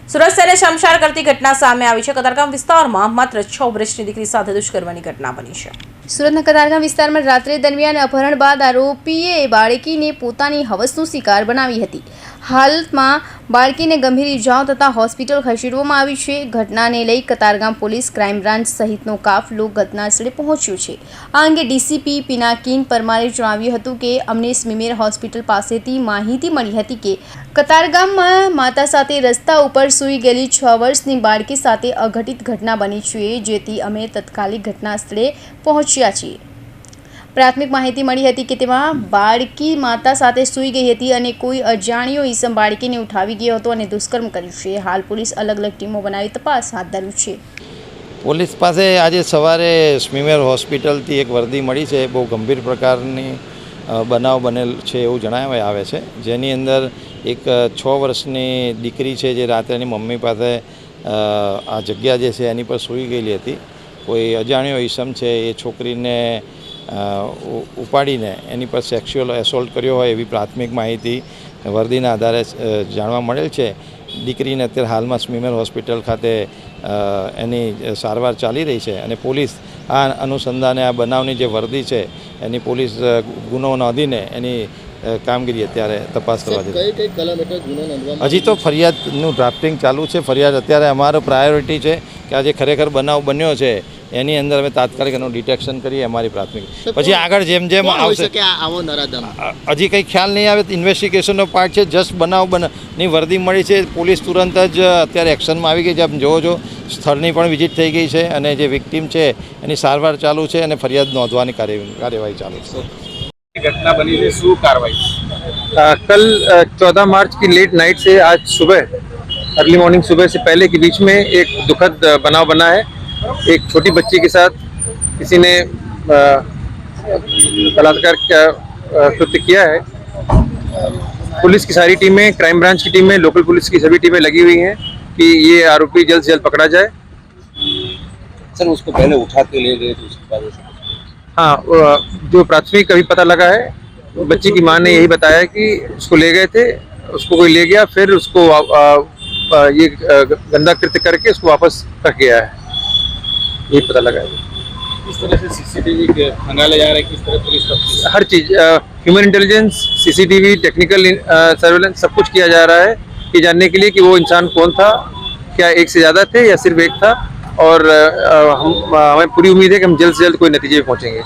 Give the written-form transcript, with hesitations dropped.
સુરત શહેરે શમશાર કરતી ઘટના સામે આવી છે। કતારગામ વિસ્તારમાં માત્ર 6 વર્ષની દીકરી સાથે દુષ્કર્મની ઘટના બની છે। સુરતના કતારગામ વિસ્તારમાં રાત્રે દરમિયાન અપહરણ બાદ આરોપીએ બાળકીને પોતાની હવસનો શિકાર બનાવી હતી। હાલમાં બાળકીને ગંભીર ઇજાઓ થતાં હોસ્પિટલ ખસેડવામાં આવી છે। ઘટનાને લઈ કતારગામ પોલીસ ક્રાઇમ બ્રાન્ચ સહિતનો કાફલો ઘટનાસ્થળે પહોંચ્યો છે। આ અંગે ડીસીપી પિનાકીન પરમારે જણાવ્યું હતું કે અમને સ્મીમેર હોસ્પિટલ પાસેથી માહિતી મળી હતી કે કતારગામમાં માતા સાથે રસ્તા ઉપર સૂઈ ગયેલી 6 વર્ષની બાળકી સાથે અઘટિત ઘટના બની છે, જેથી અમે તત્કાલિક ઘટના સ્થળે પહોંચ્યા છીએ। પ્રાથમિક માહિતી મળી હતી કે તેમાં બાળકી માતા સાથે સૂઈ ગઈ હતી અને કોઈ અજાણ્યો ઈસમ બાળકીને ઉઠાવી ગયો હતો અને દુષ્કર્મ કર્યું છે। હાલ પોલીસ અલગ અલગ ટીમો બનાવી તપાસ હાથ ધરી છે। પોલીસ પાસે આજે સવારે સ્મીમેર હોસ્પિટલથી એક વર્દી મળી છે। બહુ ગંભીર પ્રકારની બનાવ બનેલ છે એવું જણાવવામાં આવે છે, જેની અંદર એક 6 વર્ષની દીકરી છે જે રાત્રે એની મમ્મી પાસે આ જગ્યા જે છે એની પર સૂઈ ગયેલી હતી। કોઈ અજાણ્યો ઈસમ છે એ છોકરીને ઉપાડીને એની પર સેક્સ્યુઅલ એસોલ્ટ કર્યો હોય એવી પ્રાથમિક માહિતી વર્દીના આધારે જાણવા મળેલ છે। દીકરીને અત્યારે હાલમાં સ્મીમેર હોસ્પિટલ ખાતે એની સારવાર ચાલી રહી છે અને પોલીસ આ અનુસંધાને આ બનાવની જે વર્દી છે એની પોલીસ ગુનો નોંધીને એની કામગીરી અત્યારે તપાસ કરવા જઈ। હજી તો ફરિયાદનું ડ્રાફ્ટિંગ ચાલુ છે। ફરિયાદ અત્યારે અમારો પ્રાયોરિટી છે કે આ જે ખરેખર બનાવ બન્યો છે એની અંદર અમે તાત્કાલિક એનું ડિટેક્શન કરીએ અમારી પ્રાથમિક, પછી આગળ જેમ જેમ આવશે હજી કંઈ ખ્યાલ નહીં આવે। ઇન્વેસ્ટિગેશનનો પાર્ટ છે। જસ્ટ બનાવની વર્દી મળી છે, પોલીસ તુરંત જ અત્યારે એક્શનમાં આવી ગઈ છે। આપ જોવો છો સ્થળની પણ વિઝિટ થઈ ગઈ છે અને જે વિક્ટીમ છે એની સારવાર ચાલુ છે અને ફરિયાદ નોંધવાની કાર્યવાહી ચાલુ છે। घटना बनी है, शू कार्रवाई कल 14 मार्च की लेट नाइट से आज सुबह अर्ली मॉर्निंग सुबह से पहले के बीच में एक दुखद बनाव बना है। एक छोटी बच्ची के साथ किसी ने बलात्कार कृत्य किया है। पुलिस की सारी टीमें, क्राइम ब्रांच की टीमें, लोकल पुलिस की सभी टीमें लगी हुई हैं कि ये आरोपी जल्द से जल्द पकड़ा जाए। सर उसको पहले उठा के ले गए तो उसके बाद हाँ, जो प्राथमिक अभी पता लगा है, बच्ची की मां ने यही बताया कि उसको ले गए थे, उसको कोई ले गया, फिर उसको ये गंदा कृत्य करके उसको वापस रख गया है, यही पता लगा है। किस तरह से सीसीटीवी खंगाले जा रहा है, किस तरह पुलिस हर चीज़ human intelligence, CCTV, technical surveillance सब कुछ किया जा रहा है ये जानने के लिए कि वो इंसान कौन था, क्या एक से ज़्यादा थे या सिर्फ एक था। और हमें पूरी उम्मीद है कि हम जल्द से जल्द कोई नतीजे पे पहुँचेंगे।